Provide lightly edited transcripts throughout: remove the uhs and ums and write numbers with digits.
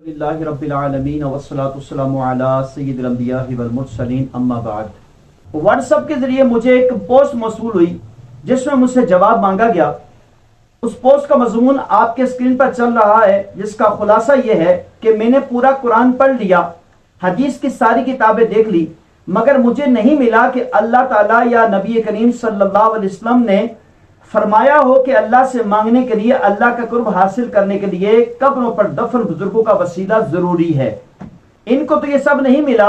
للہ رب العالمین والصلاة والسلام علی سید الانبیاء والمرسلین اما بعد۔ واٹس ایپ کے ذریعے مجھے ایک پوسٹ موصول ہوئی جس میں مجھ سے جواب مانگا گیا۔ اس پوسٹ کا مضمون آپ کے اسکرین پر چل رہا ہے، جس کا خلاصہ یہ ہے کہ میں نے پورا قرآن پڑھ لیا، حدیث کی ساری کتابیں دیکھ لی، مگر مجھے نہیں ملا کہ اللہ تعالیٰ یا نبی کریم صلی اللہ علیہ وسلم نے فرمایا ہو کہ اللہ سے مانگنے کے لیے، اللہ کا قرب حاصل کرنے کے لیے قبروں پر دفن بزرگوں کا وسیلہ ضروری ہے۔ ان کو تو یہ سب نہیں ملا۔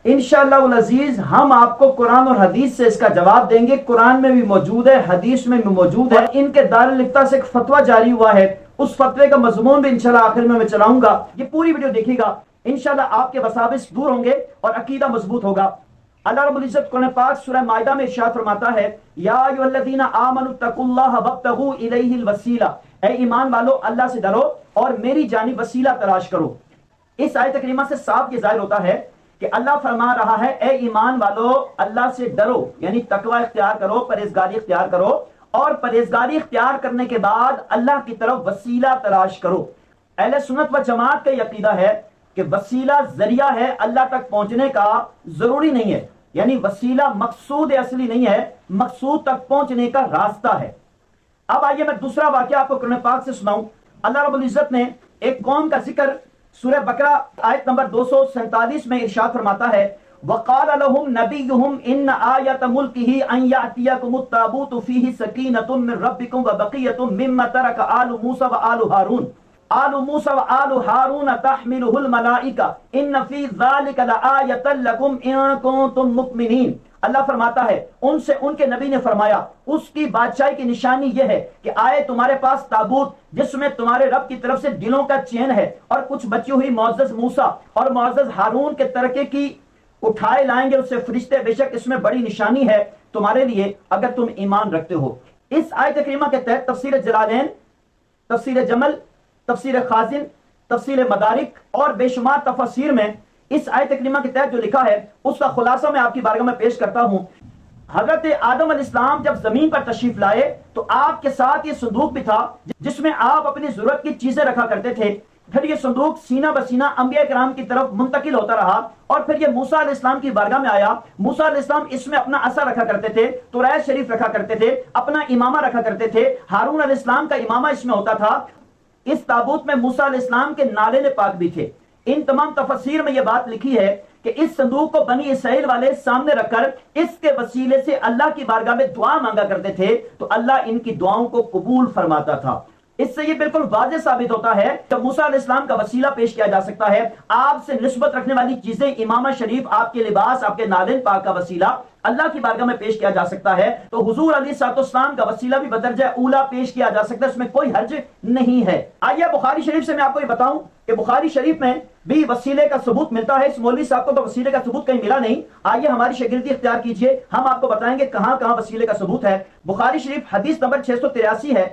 انشاءاللہ العزیز ہم آپ کو قرآن اور حدیث سے اس کا جواب دیں گے۔ قرآن میں بھی موجود ہے، حدیث میں بھی موجود ہے۔ ان کے دارالفتہ سے ایک فتویٰ جاری ہوا ہے، اس فتوے کا مضمون بھی انشاءاللہ آخر میں چلاؤں گا۔ یہ پوری ویڈیو دیکھیے گا، انشاءاللہ آپ کے وساوس دور ہوں گے اور عقیدہ مضبوط ہوگا۔ اللہ رب العزت قرآن پاک سورہ مائدہ میں ارشاد فرماتا ہے، یا ایھا الذین آمنوا اتقوا اللہ وابتغوا الیہ الوسیلہ، اے ایمان والو اللہ سے ڈرو اور میری جانب وسیلہ تلاش کرو۔ اس آیت کریمہ سے صاف یہ ظاہر ہوتا ہے کہ اللہ فرما رہا ہے اے ایمان والو اللہ سے ڈرو، یعنی تقوی اختیار کرو، پرہیزگاری اختیار کرو، اور پرہیزگاری اختیار کرنے کے بعد اللہ کی طرف وسیلہ تلاش کرو۔ اہل سنت و جماعت کا یہ عقیدہ ہے کہ وسیلہ ذریعہ ہے، اللہ تک پہنچنے کا ضروری نہیں ہے، یعنی وسیلہ مقصود اصلی نہیں ہے، مقصود تک پہنچنے کا راستہ ہے۔ اب آئیے میں دوسرا واقعہ آپ کو قرآن پاک سے سناؤں۔ اللہ رب العزت نے ایک قوم کا ذکر سورہ بقرہ آیت نمبر 247 میں ارشاد فرماتا ہے، وَقَالَ لَهُمْ نَبِيُّهُمْ إِنَّ آيَةَ مُلْكِهِ أَن يَأْتِيَكُمُ التَّابُوتُ فِيهِ سَكِينَةٌ مِّن رَّبِّكُمْ وَبَقِيَّةٌ مِّمَّا تَرَكَ آلُ مُوسَىٰ وَآلُ هَارُونَ آل موسیٰ وآل ہارون تحملہ الملائکہ ان فی ذالک لآیۃ لکم ان کنتم مؤمنین۔ اللہ فرماتا ہے ان سے ان کے نبی نے فرمایا اس کی بادشاہی کی نشانی یہ ہے کہ آئے تمہارے پاس تابوت جس میں تمہارے رب کی طرف سے دلوں کا چین ہے، اور کچھ بچی ہوئی معزز موسیٰ اور معزز ہارون کے ترکے کی اٹھائے لائیں گے اس سے فرشتے، بے شک اس میں بڑی نشانی ہے تمہارے لیے اگر تم ایمان رکھتے ہو۔ اس آیت کریمہ کے تحت تفسیر جلالین، تفسیر جمل، تفسیر خازن، تفسیر مدارک اور بے شمار تفاسیر میں اس آیت کریمہ کے تحت جو لکھا ہے اس کا خلاصہ میں آپ کی بارگاہ میں پیش کرتا ہوں۔ حضرت آدم علیہ السلام جب زمین پر تشریف لائے تو آپ کے ساتھ یہ صندوق بھی تھا جس میں آپ اپنی ضرورت کی چیزیں رکھا کرتے تھے۔ پھر یہ صندوق سینہ بسینہ انبیاء کرام کی طرف منتقل ہوتا رہا، اور پھر یہ موسیٰ علیہ السلام کی بارگاہ میں آیا۔ موسیٰ علیہ السلام اس میں اپنا عصا رکھا کرتے تھے، توریت شریف رکھا کرتے تھے، اپنا امامہ رکھا کرتے تھے۔ ہارون علیہ السلام کا امامہ اس میں ہوتا تھا۔ اس تابوت میں موسیٰ علیہ السلام کے نالے پاک بھی تھے۔ ان تمام تفسیر میں یہ بات لکھی ہے کہ اس صندوق کو بنی اسرائیل والے سامنے رکھ کر اس کے وسیلے سے اللہ کی بارگاہ میں دعا مانگا کرتے تھے تو اللہ ان کی دعاؤں کو قبول فرماتا تھا۔ اس سے یہ بالکل واضح ثابت ہوتا ہے کہ موسیٰ علیہ السلام کا وسیلہ پیش کیا جا سکتا ہے۔ آپ سے نسبت رکھنے والی چیزیں، امامہ شریف، آپ کے لباس، آپ کے نالین پاک کا وسیلہ اللہ کی بارگاہ میں پیش کیا جا سکتا ہے، تو حضور علیہ السلام کا وسیلہ بھی بدرجہ اولا پیش کیا جا سکتا ہے، اس میں کوئی حرج نہیں ہے۔ آئیے بخاری شریف سے میں آپ کو یہ بتاؤں کہ بخاری شریف میں بھی وسیلے کا ثبوت ملتا ہے۔ اس مولوی صاحب کو تو وسیلے کا ثبوت کہیں ملا نہیں، آئیے ہماری شاگردی اختیار کیجئے، ہم آپ کو بتائیں گے کہاں کہاں وسیلے کا ثبوت ہے۔ بخاری شریف حدیث نمبر 683 ہے،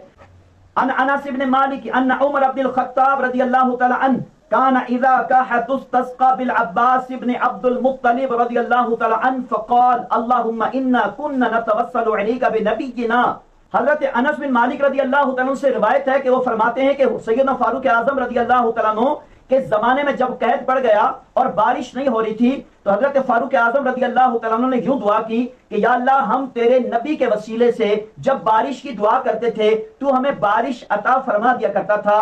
ان انس بن مالک ان عمر بن الخطاب رضی اللہ تعالی عنہ كان اذا كحت استسقى بالعباس بن عبد المطلب رضی اللہ تعالی عنہ فقال اللهم انا كنا نتوسل اليك بنبينا۔ حضرت انس بن مالک رضی اللہ تعالی عنہ سے روایت ہے کہ وہ فرماتے ہیں کہ سیدنا فاروق اعظم رضی اللہ تعالی عنہ کے زمانے میں جب قحط پڑ گیا اور بارش نہیں ہو رہی تھی تو حضرت فاروق اعظم رضی اللہ تعالیٰ عنہ نے یوں دعا کی کہ یا اللہ ہم تیرے نبی کے وسیلے سے جب بارش کی دعا کرتے تھے تو ہمیں بارش عطا فرما دیا کرتا تھا۔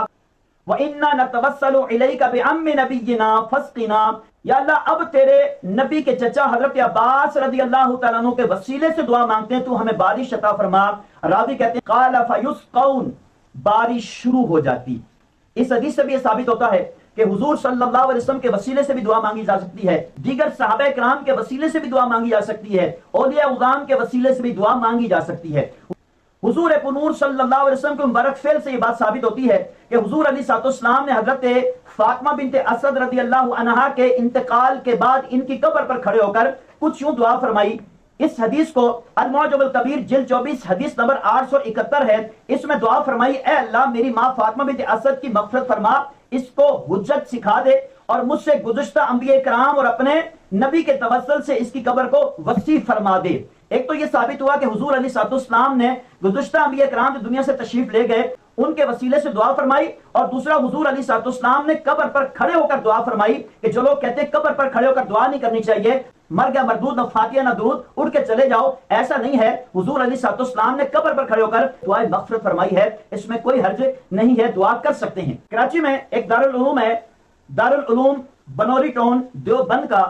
وَإِنَّا نَتَوَسَّلُ إِلَيْكَ بِعَمِّ نَبِيِّنَا فَاسْقِنَا۔ یا اللہ اب تیرے نبی کے چچا حضرت عباس رضی اللہ تعالیٰ عنہ کے وسیلے سے دعا مانگتے ہیں تو ہمیں بارش عطا فرما۔ راوی کہتے ہیں قَالَ فَيُسْقَوْنَ، بارش شروع ہو جاتی۔ اس حدیث سے بھی یہ ثابت ہوتا ہے کہ حضور صلی اللہ علیہ وسلم کے وسیلے سے بھی دعا مانگی جا سکتی ہے، دیگر صحابہ کرام کے وسیلے سے بھی دعا مانگی جا سکتی ہے، اولیاء عظام کے وسیلے سے بھی دعا مانگی جا سکتی ہے۔ حضور پنور صلی اللہ علیہ وسلم کے مبارک فعل سے یہ بات ثابت ہوتی ہے کہ حضور علیہ السلام نے حضرت فاطمہ بنت اسد رضی اللہ عنہا کے انتقال کے بعد ان کی قبر پر کھڑے ہو کر کچھ یوں دعا فرمائی۔ اس حدیث کو المعجم الکبیر جلد 24 حدیث نمبر 871 ہے۔ اس میں دعا فرمائی اے اللہ میری ماں فاطمہ بنت اسد کی مغفرت فرما، اس کو حجت سکھا دے اور مجھ سے گزشتہ انبیاء کرام اور اپنے نبی کے توسل سے اس کی قبر کو وسیع فرما دے۔ ایک تو یہ ثابت ہوا کہ حضور علیہ السلام نے گزشتہ انبیاء کرام جو دنیا سے تشریف لے گئے ان کے وسیلے سے دعا فرمائی، اور دوسرا حضور علیہ الصلوۃ والسلام نے قبر پر کھڑے ہو کر دعا فرمائی، کہ جو لوگ کہتے ہیں قبر پر کھڑے ہو کر دعا نہیں کرنی چاہیے، مر گیا مردود، نہ فاتحہ نہ درود، اٹھ کے چلے جاؤ، ایسا نہیں ہے۔ حضور علیہ الصلوۃ والسلام نے قبر پر کھڑے ہو کر دعائے مغفرت فرمائی ہے، اس میں کوئی حرج نہیں ہے، دعا کر سکتے ہیں۔ کراچی میں ایک دارالعلوم ہے، دارالعلوم بنوری ٹاؤن دیوبند کا،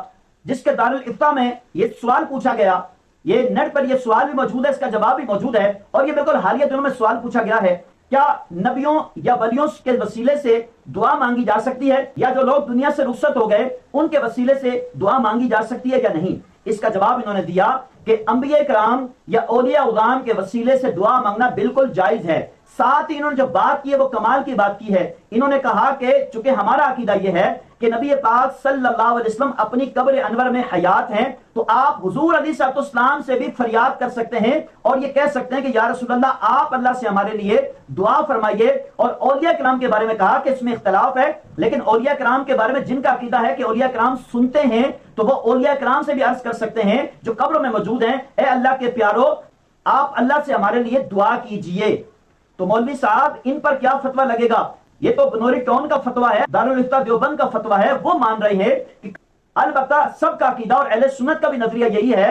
جس کے دارالافتاء میں یہ سوال پوچھا گیا، یہ نیٹ پر یہ سوال بھی موجود ہے، اس کا جواب بھی موجود ہے، اور یہ بالکل حالیہ دنوں میں سوال پوچھا گیا ہے، کیا نبیوں یا ولیوں کے وسیلے سے دعا مانگی جا سکتی ہے، یا جو لوگ دنیا سے رخصت ہو گئے ان کے وسیلے سے دعا مانگی جا سکتی ہے یا نہیں؟ اس کا جواب انہوں نے دیا کہ انبیاء کرام یا اولیاء اعظام کے وسیلے سے دعا مانگنا بالکل جائز ہے۔ ساتھ ہی انہوں نے جو بات کی ہے وہ کمال کی بات کی ہے، انہوں نے کہا کہ چونکہ ہمارا عقیدہ یہ ہے کہ نبی پاک صلی اللہ علیہ وسلم اپنی قبر انور میں حیات ہیں، تو آپ حضور علیہ الصلوۃ والسلام سے بھی فریاد کر سکتے ہیں اور یہ کہہ سکتے ہیں کہ یا رسول اللہ آپ اللہ سے ہمارے لیے دعا فرمائیے۔ اور اولیاء کرام کے بارے میں کہا کہ اس میں اختلاف ہے، لیکن اولیاء کرام کے بارے میں جن کا عقیدہ ہے کہ اولیاء کرام سنتے ہیں، تو وہ اولیاء کرام سے بھی عرض کر سکتے ہیں جو قبروں میں موجود ہیں، اے اللہ کے پیارو آپ اللہ سے ہمارے لیے دعا کیجئے۔ تو مولوی صاحب ان پر کیا فتویٰ لگے گا؟ یہ تو بنوری ٹاؤن کا فتویٰ ہے، دارالافتاء دیوبند کا فتویٰ ہے، وہ مان رہے ہیں کہ البتہ سب کا عقیدہ اور اہل سنت کا بھی نظریہ یہی ہے،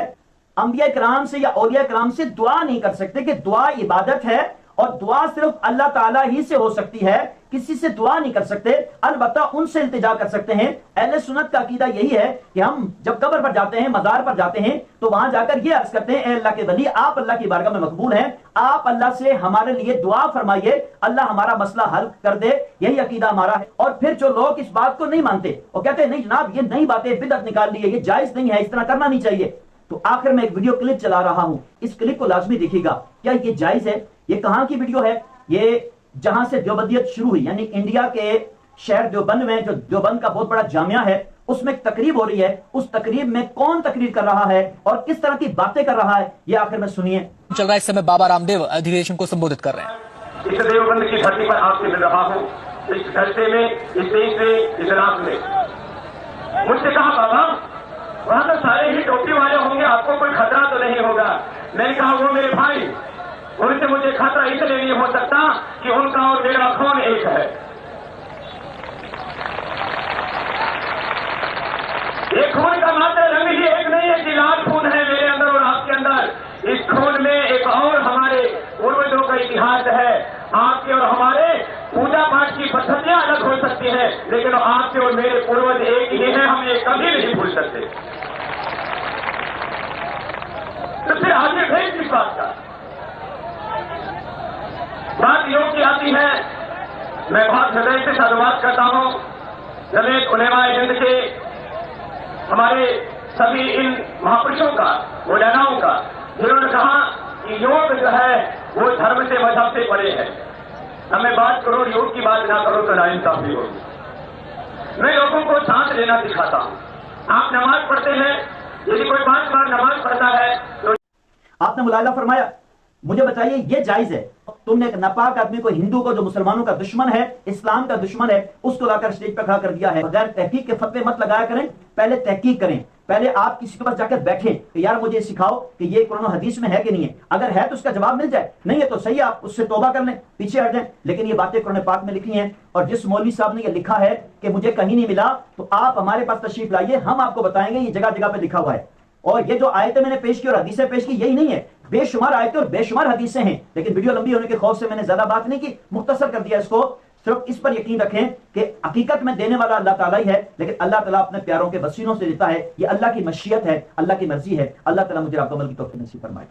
انبیاء کرام سے یا اولیاء کرام سے دعا نہیں کر سکتے، کہ دعا عبادت ہے اور دعا صرف اللہ تعالیٰ ہی سے ہو سکتی ہے، کسی سے دعا نہیں کر سکتے، البتہ ان سے التجا کر سکتے ہیں۔ اہل سنت کا عقیدہ یہی ہے کہ ہم جب قبر پر جاتے ہیں، مزار پر جاتے ہیں، تو وہاں جا کر یہ عرض کرتے ہیں اے اللہ کے ولی آپ اللہ کی بارگاہ میں مقبول ہیں، آپ اللہ سے ہمارے لیے دعا فرمائیے، اللہ ہمارا مسئلہ حل کر دے، یہی عقیدہ ہمارا ہے۔ اور پھر جو لوگ اس بات کو نہیں مانتے، وہ کہتے ہیں نہیں جناب یہ نئی باتیں بدعت نکال لی ہے، یہ جائز نہیں ہے، اس طرح کرنا نہیں چاہیے۔ تو آخر میں ایک ویڈیو کلپ چلا رہا ہوں، اس کلپ کو لازمی دیکھیے گا، کیا یہ جائز ہے؟ یہ کہاں کی ویڈیو ہے؟ یہ جہاں سے دیوبندیت شروع ہوئی، یعنی انڈیا کے شہر دیوبند میں، جو دیوبند کا بہت بڑا جامعہ ہے، اس میں ایک تقریب ہو رہی ہے، اس تقریب میں کون تقریر کر رہا ہے اور کس طرح کی باتیں کر رہا ہے، یہ آخر میں سنیے۔ چل رہا ہے اس سمے بابا رام دیو ادھیویشن کو سمبودت کر رہے ہیں۔ اس دیوبند کی دھرتی پر آپ سے مل رہا ہوں، اس گھرتے میں، اس دیش میں، اس رات میں۔ مجھ سے کہا بابا وہاں تو سارے ہی ٹوپی والے ہوں گے، آپ کو کوئی خطرہ تو نہیں ہوگا؟ میں نے کہا وہ میرے بھائی، ان سے مجھے خطرہ اس لیے نہیں ہو سکتا کہ ان کا اور میرا خون ایک ہے۔ ایک خون کا ماتر رنگ ہی ایک نہیں ہے کہ لال خون ہے میرے اندر اور آپ کے اندر، اس خون میں ایک اور ہمارے پوروجوں کا اتہاس ہے۔ آپ کے اور ہمارے پوجا پاٹ کی پدھتیاں الگ ہو سکتی ہیں، لیکن آپ کے اور میرے پوروج ایک ہی ہیں، ہم یہ کبھی نہیں بھول سکتے۔ تو پھر آگے بھیج کس بات کا؟ بات یوں کی آتی ہے، میں بہت ہردے سے سادھواد کرتا ہوں جمیعت علماء ہند کے، ہمارے سبھی ان مہاپرشوں کا، مولاناؤں کا، جنہوں نے کہا کہ یوگ جو ہے وہ دھرم سے، مذہب سے پرے ہے۔ اب میں بات کروں یوگ کی بات نہ کروں تو ناانصافی ہوگی۔ میں لوگوں کو سانس لینا سکھاتا ہوں۔ آپ نماز پڑھتے ہیں، یدی کوئی 5 بار نماز پڑھتا ہے تو آپ نے ملاحظہ فرمایا، مجھے بتائیے یہ جائز ہے؟ تم نے ایک ناپاک آدمی کو، ہندو کو جو مسلمانوں کا دشمن ہے، اسلام کا دشمن ہے، اس کو لا کر اسٹیج پہ کھڑا کر دیا ہے۔ بغیر تحقیق کے فتوے مت لگایا کریں، پہلے تحقیق کریں، پہلے آپ کسی کے پاس جا کر بیٹھیں کہ یار مجھے سکھاؤ کہ یہ قرآن و حدیث میں ہے کہ نہیں ہے، اگر ہے تو اس کا جواب مل جائے، نہیں ہے تو صحیح آپ اس سے توبہ کر لیں، پیچھے ہٹ جائیں۔ لیکن یہ باتیں قرآن پاک میں لکھی ہیں، اور جس مولوی صاحب نے یہ لکھا ہے کہ مجھے کہیں نہیں ملا، تو آپ ہمارے پاس تشریف لائیے، ہم آپ کو بتائیں گے یہ جگہ جگہ پہ لکھا ہوا ہے۔ اور یہ جو آیتیں میں نے پیش کی اور حدیثیں پیش کی، یہی نہیں ہے، بے شمار آیتیں اور بے شمار حدیثیں ہیں، لیکن ویڈیو لمبی ہونے کے خوف سے میں نے زیادہ بات نہیں کی، مختصر کر دیا اس کو۔ صرف اس پر یقین رکھیں کہ حقیقت میں دینے والا اللہ تعالیٰ ہی ہے، لیکن اللہ تعالیٰ اپنے پیاروں کے وسیلوں سے دیتا ہے، یہ اللہ کی مشیت ہے، اللہ کی مرضی ہے۔ اللہ تعالیٰ مجھے آپ کو عمل کی توفیق نصیب فرمائے۔